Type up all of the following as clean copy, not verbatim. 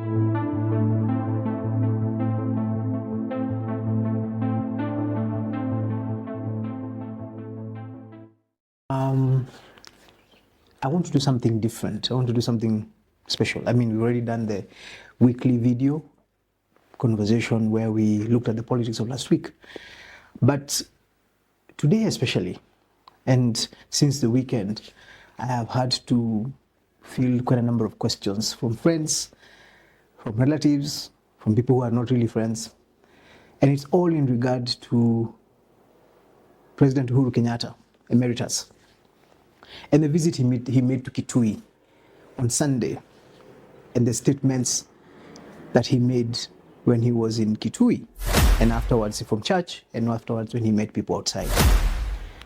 I want to do something different. I want to do something special. I mean, we've already done the weekly video conversation where we looked at the politics of last week. But today especially, and since the weekend, I have had to field quite a number of questions from friends, from relatives, from people who are not really friends. And it's all in regard to President Uhuru Kenyatta, emeritus, and the visit he made to Kikuyu on Sunday, and the statements that he made when he was in Kikuyu, and afterwards from church, and afterwards when he met people outside.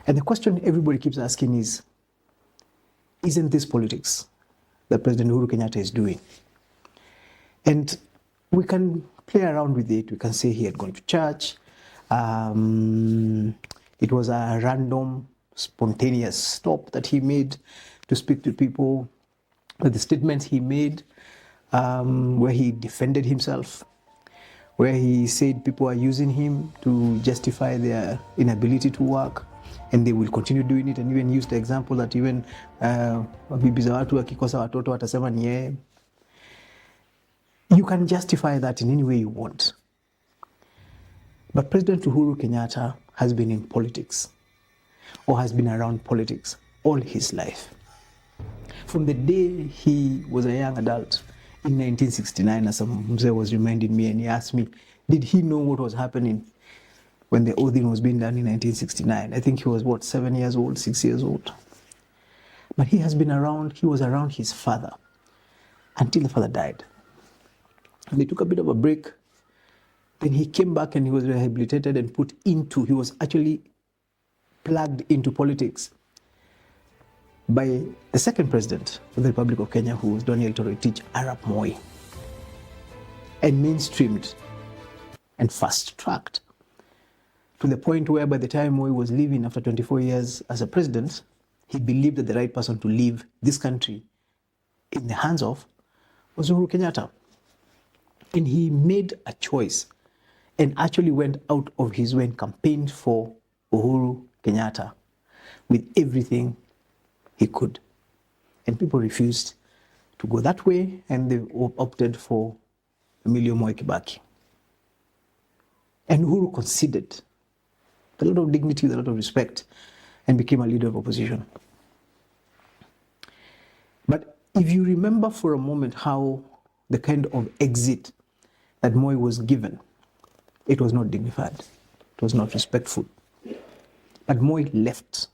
And the question everybody keeps asking is, isn't this politics that President Uhuru Kenyatta is doing? And we can play around with it. We can say he had gone to church. It was a random, spontaneous stop that he made to speak to people. The statements he made, where he defended himself, where he said people are using him to justify their inability to work, and they will continue doing it, and even used the example that even bibi za watu wakikosa watoto watasema ni yeye. You can justify that in any way you want. But President Uhuru Kenyatta has been in politics, or has been around politics all his life. From the day he was a young adult in 1969, as Mzee was reminding me, and he asked me, did he know what was happening when the oathing was being done in 1969? I think he was, 7 years old, 6 years old. But he has been around, he was around his father until the father died. And they took a bit of a break. Then he came back and he was rehabilitated and he was actually plugged into politics by the second president of the Republic of Kenya, who was Daniel Toroitich Arap Moi, and mainstreamed and fast-tracked to the point where by the time Moi was leaving after 24 years as a president, he believed that the right person to leave this country in the hands of was Uhuru Kenyatta. And he made a choice and actually went out of his way and campaigned for Uhuru Kenyatta with everything he could. And people refused to go that way, and they opted for Emilio Moi Kibaki. And Uhuru conceded with a lot of dignity, with a lot of respect, and became a leader of opposition. But if you remember for a moment how the kind of exit that Moi was given, it was not dignified, it was not respectful. But Moi left.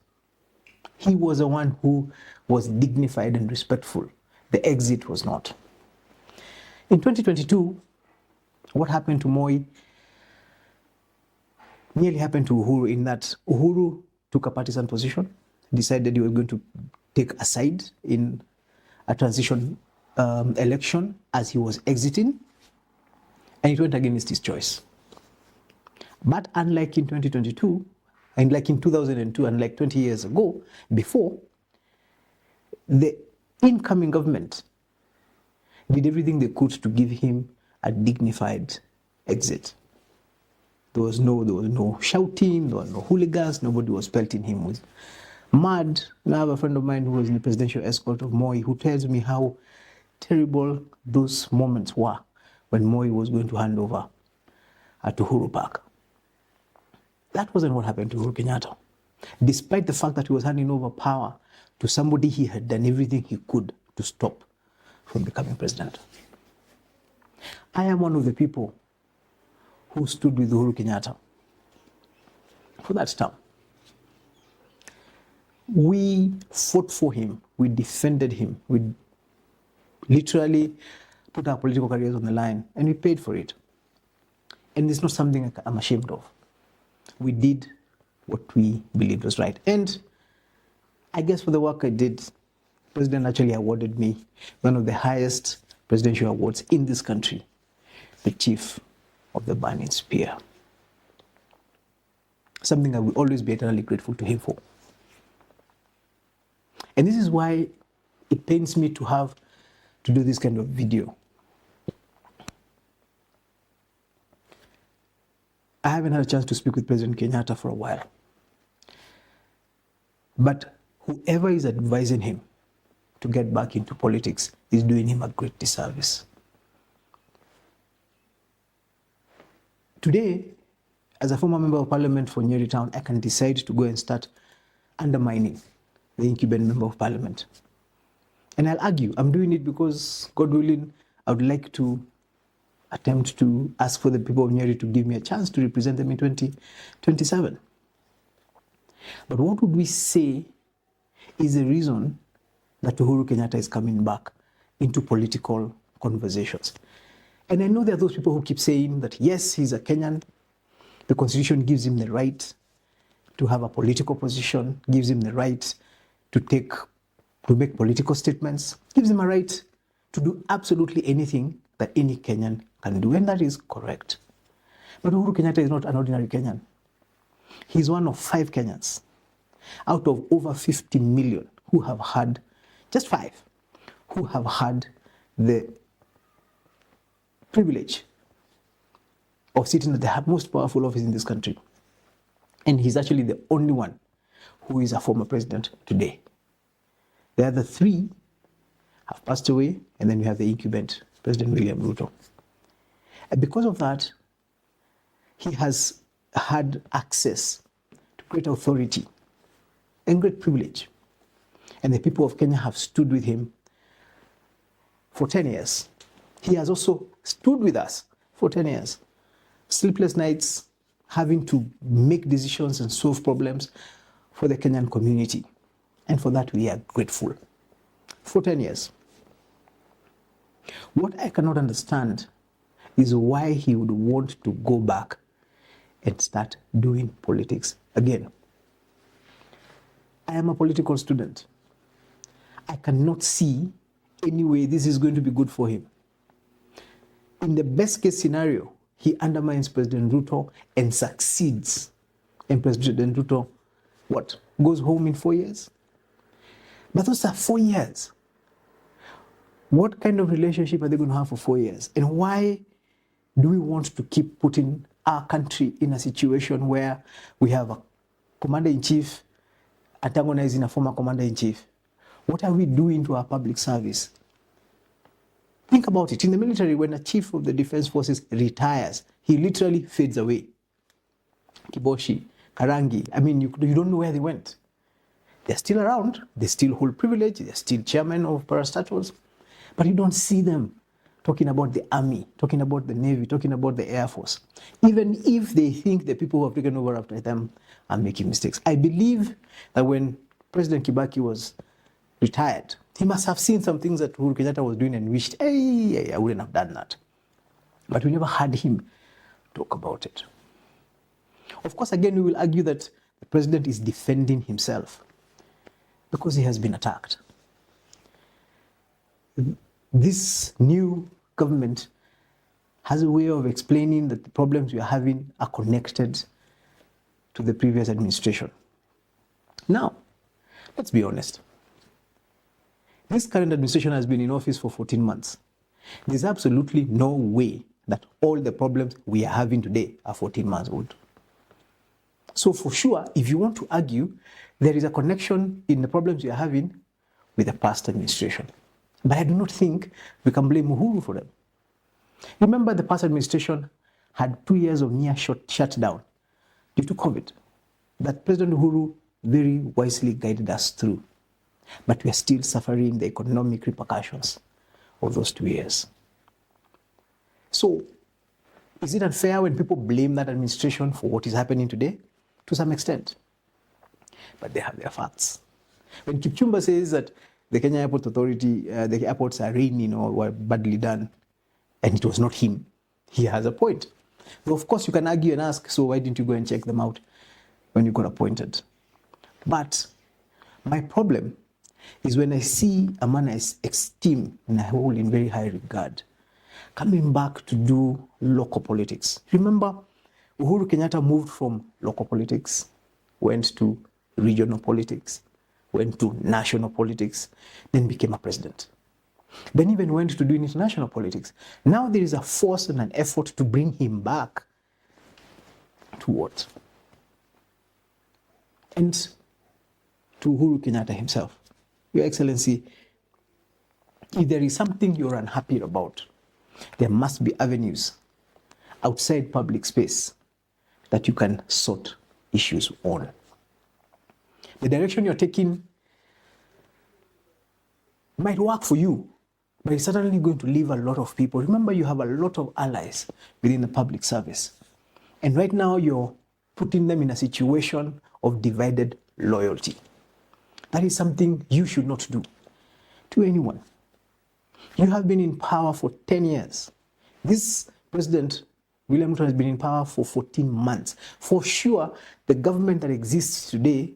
He was the one who was dignified and respectful. The exit was not. In 2022, what happened to Moi nearly happened to Uhuru, in that Uhuru took a partisan position, decided he was going to take a side in a transition election as he was exiting, and it went against his choice. But unlike in 2022, and like in 2002, and like 20 years ago, before, the incoming government did everything they could to give him a dignified exit. There was no shouting, there were no hooligans, nobody was pelting him with mud. And I have a friend of mine who was in the presidential escort of Moi, who tells me how terrible those moments were when Moi was going to hand over at Uhuru Park. That wasn't what happened to Uhuru Kenyatta. Despite the fact that he was handing over power to somebody he had done everything he could to stop from becoming president. I am one of the people who stood with Uhuru Kenyatta for that term. We fought for him, we defended him, we literally put our political careers on the line, and we paid for it. And it's not something I'm ashamed of. We did what we believed was right. And I guess for the work I did, the president actually awarded me one of the highest presidential awards in this country, the Chief of the Burning Spear. Something I will always be eternally grateful to him for. And this is why it pains me to have to do this kind of video. I haven't had a chance to speak with President Kenyatta for a while. But whoever is advising him to get back into politics is doing him a great disservice. Today, as a former member of parliament for Nyeri Town, I can decide to go and start undermining the incumbent member of parliament. And I'll argue, I'm doing it because, God willing, I would like to attempt to ask for the people of Nyeri to give me a chance to represent them in 2027. But what would we say is the reason that Uhuru Kenyatta is coming back into political conversations? And I know there are those people who keep saying that, yes, he's a Kenyan. The Constitution gives him the right to have a political position, gives him the right to make political statements, gives him a right to do absolutely anything that any Kenyan can do. And that is correct. But Uhuru Kenyatta is not an ordinary Kenyan. He's one of 5 Kenyans out of over 50 million who have had, just 5, who have had the privilege of sitting at the most powerful office in this country. And he's actually the only one who is a former president today. The other 3 have passed away, and then we have the incumbent, President William Ruto. And because of that, he has had access to great authority and great privilege. And the people of Kenya have stood with him for 10 years. He has also stood with us for 10 years. Sleepless nights, having to make decisions and solve problems for the Kenyan community. And for that, we are grateful. For 10 years. What I cannot understand is why he would want to go back and start doing politics again. I am a political student. I cannot see any way this is going to be good for him. In the best case scenario, he undermines President Ruto and succeeds. And President Ruto, goes home in 4 years? But those are 4 years. What kind of relationship are they going to have for 4 years? And why do we want to keep putting our country in a situation where we have a commander-in-chief antagonizing a former commander-in-chief? What are we doing to our public service? Think about it. In the military, when a chief of the defense forces retires, he literally fades away. Kiboshi, Karangi, you don't know where they went. They're still around. They still hold privilege. They're still chairman of parastatals. But you don't see them talking about the army, talking about the navy, talking about the air force. Even if they think the people who have taken over after them are making mistakes. I believe that when President Kibaki was retired, he must have seen some things that Uhuru Kenyatta was doing and wished, hey, I wouldn't have done that. But we never heard him talk about it. Of course, again, we will argue that the president is defending himself because he has been attacked. This new government has a way of explaining that the problems we are having are connected to the previous administration. Now, let's be honest. This current administration has been in office for 14 months. There's absolutely no way that all the problems we are having today are 14 months old. So for sure, if you want to argue, there is a connection in the problems we are having with the past administration. But I do not think we can blame Uhuru for them. Remember, the past administration had 2 years of near shutdown due to COVID that President Uhuru very wisely guided us through. But we are still suffering the economic repercussions of those 2 years. So, is it unfair when people blame that administration for what is happening today? To some extent. But they have their facts. When Kipchumba says that the Kenya Airport Authority, the airports are raining or were badly done, and it was not him, he has a point. So of course, you can argue and ask, so why didn't you go and check them out when you got appointed? But my problem is when I see a man I esteem and I hold in very high regard coming back to do local politics. Remember, Uhuru Kenyatta moved from local politics, went to regional politics, went to national politics, then became a president. Then even went to do international politics. Now there is a force and an effort to bring him back to what? And to Uhuru Kenyatta himself, Your Excellency, if there is something you're unhappy about, there must be avenues outside public space that you can sort issues on. The direction you're taking might work for you, but it's certainly going to leave a lot of people. Remember, you have a lot of allies within the public service. And right now, you're putting them in a situation of divided loyalty. That is something you should not do to anyone. You have been in power for 10 years. This President William Ruto has been in power for 14 months. For sure, the government that exists today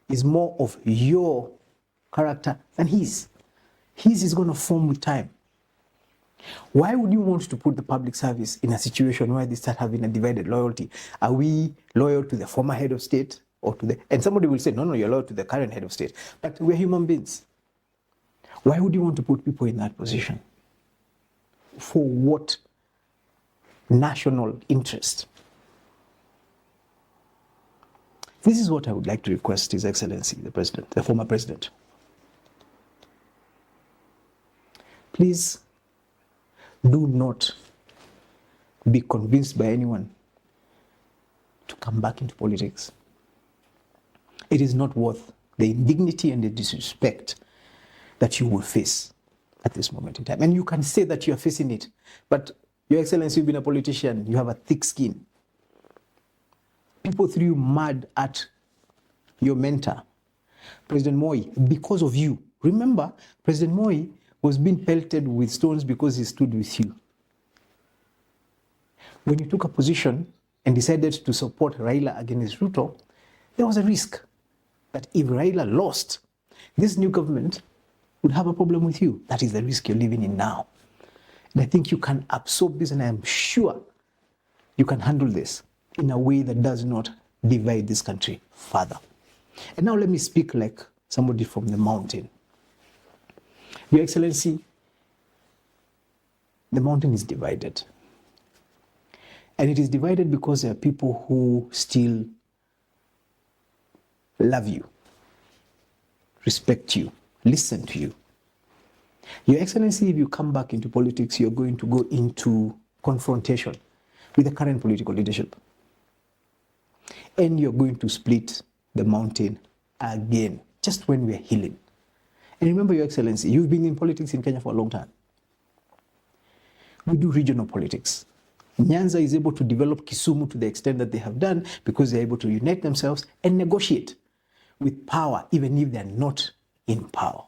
is more of your character than his. His is going to form with time. Why would you want to put the public service in a situation where they start having a divided loyalty? Are we loyal to the former head of state or to the... And somebody will say, no, you're loyal to the current head of state. But we're human beings. Why would you want to put people in that position? For what national interest? This is what I would like to request His Excellency, the President, the former President. Please do not be convinced by anyone to come back into politics. It is not worth the indignity and the disrespect that you will face at this moment in time. And you can say that you are facing it, but Your Excellency, you've been a politician, you have a thick skin. People threw you mud at your mentor, President Moi, because of you. Remember, President Moi was being pelted with stones because he stood with you. When you took a position and decided to support Raila against Ruto, there was a risk that if Raila lost, this new government would have a problem with you. That is the risk you're living in now. And I think you can absorb this, and I am sure you can handle this in a way that does not divide this country further. And now let me speak like somebody from the mountain. Your Excellency, the mountain is divided. And it is divided because there are people who still love you, respect you, listen to you. Your Excellency, if you come back into politics, you're going to go into confrontation with the current political leadership. And you're going to split the mountain again, just when we're healing. And remember, Your Excellency, you've been in politics in Kenya for a long time. We do regional politics. Nyanza is able to develop Kisumu to the extent that they have done because they're able to unite themselves and negotiate with power, even if they're not in power.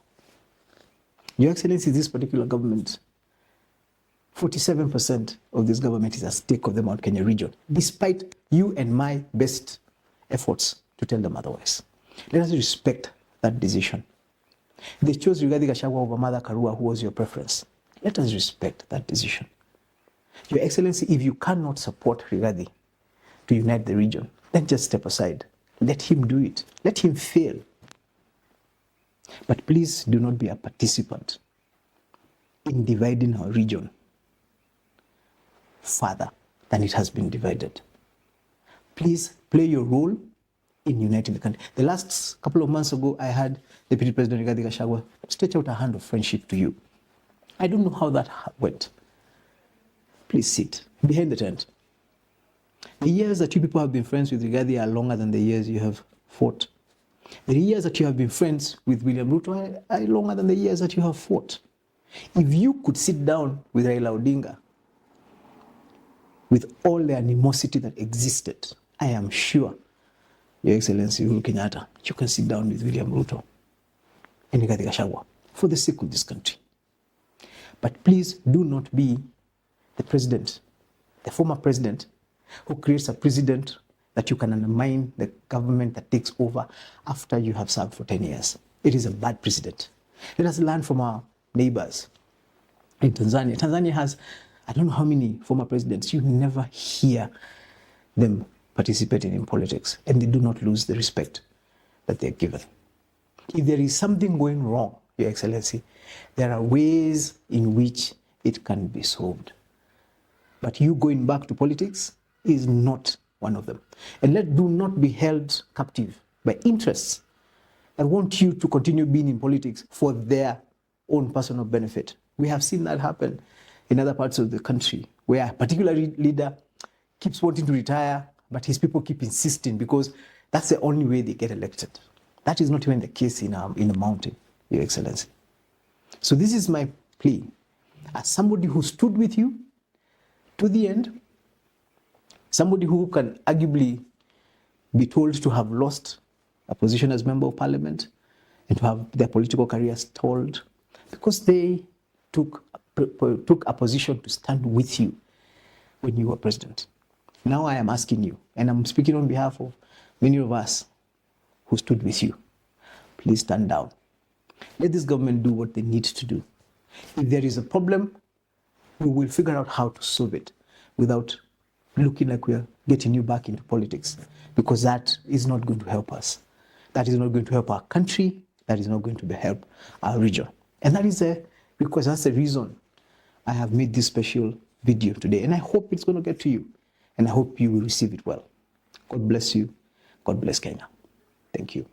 Your Excellency, this particular government, 47% of this government is a stake of the Mount Kenya region, despite you and my best efforts to tell them otherwise. Let us respect that decision. They chose Rigathi Gachagua over Martha Karua, who was your preference. Let us respect that decision. Your Excellency, if you cannot support Rigathi to unite the region, then just step aside. Let him do it. Let him fail. But please do not be a participant in dividing our region further than it has been divided. Please play your role in uniting the country. The last couple of months ago, I had Deputy President Rigathi Gachagua stretch out a hand of friendship to you. I don't know how that went. Please sit behind the tent. The years that you people have been friends with Rigathi are longer than the years you have fought. The years that you have been friends with William Ruto are longer than the years that you have fought. If you could sit down with Raila Odinga, with all the animosity that existed, I am sure, Your Excellency Uhuru Kenyatta, you can sit down with William Ruto and Rigathi Gachagua for the sake of this country. But please do not be the president, the former president, who creates a president that you can undermine the government that takes over after you have served for 10 years. It is a bad precedent. Let us learn from our neighbors in Tanzania. Tanzania has, I don't know how many former presidents. You never hear them participating in politics, and they do not lose the respect that they're given. If there is something going wrong, Your Excellency, there are ways in which it can be solved. But you going back to politics is not one of them. And do not be held captive by interests that want you to continue being in politics for their own personal benefit. We have seen that happen in other parts of the country, where a particular leader keeps wanting to retire, but his people keep insisting because that's the only way they get elected. That is not even the case in the mountain, Your Excellency. So this is my plea. As somebody who stood with you to the end, somebody who can arguably be told to have lost a position as Member of Parliament and to have their political career stalled because they took a position to stand with you when you were president. Now I am asking you, and I'm speaking on behalf of many of us who stood with you, please stand down. Let this government do what they need to do. If there is a problem, we will figure out how to solve it without looking like we're getting you back into politics, because that is not going to help us. That is not going to help our country. That is not going to help our region. And that is because that's the reason I have made this special video today. And I hope it's going to get to you. And I hope you will receive it well. God bless you. God bless Kenya. Thank you.